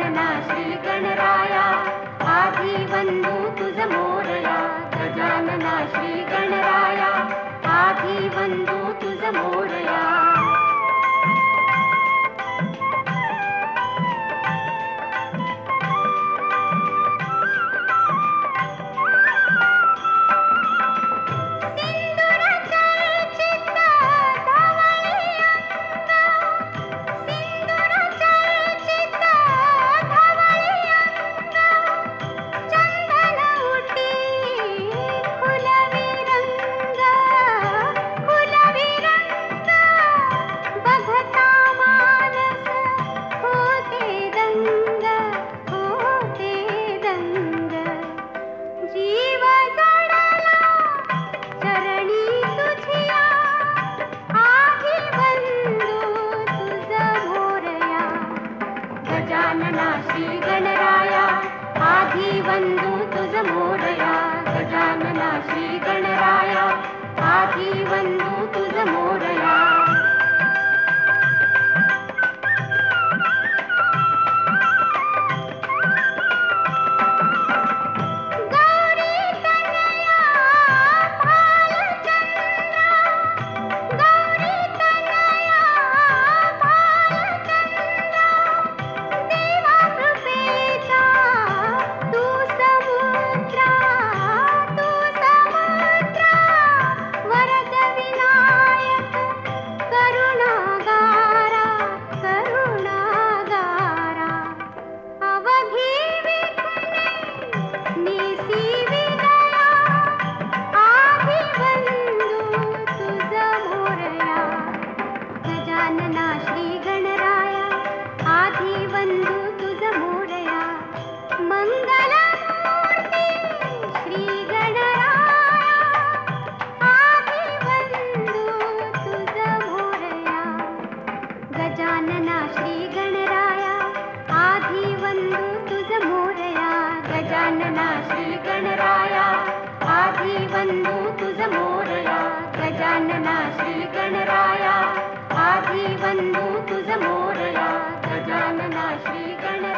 गजानना श्री गणराया आधी वंदू तुझ मोरया गजानना श्री गणराया आधी वंदू तुझ मोरया गजानना श्री गणराया आधी वंदू तुझ मोरया गजानना श्री गणराया आधी वंदू तुझ मोरया गजानना श्री गणराया आधी वंदू तुझ मोरया मंगल मूर्ती श्री गणराया आधी वंदू तुझ मोरया गजानना श्री गणराया आधी वंदू तुझ मोरया गजानना श्री गणराया आधी वंदू तुझ मोरया गजानना श्री गणराया आधी वंदू तुझ मोरया गजानना श्री गण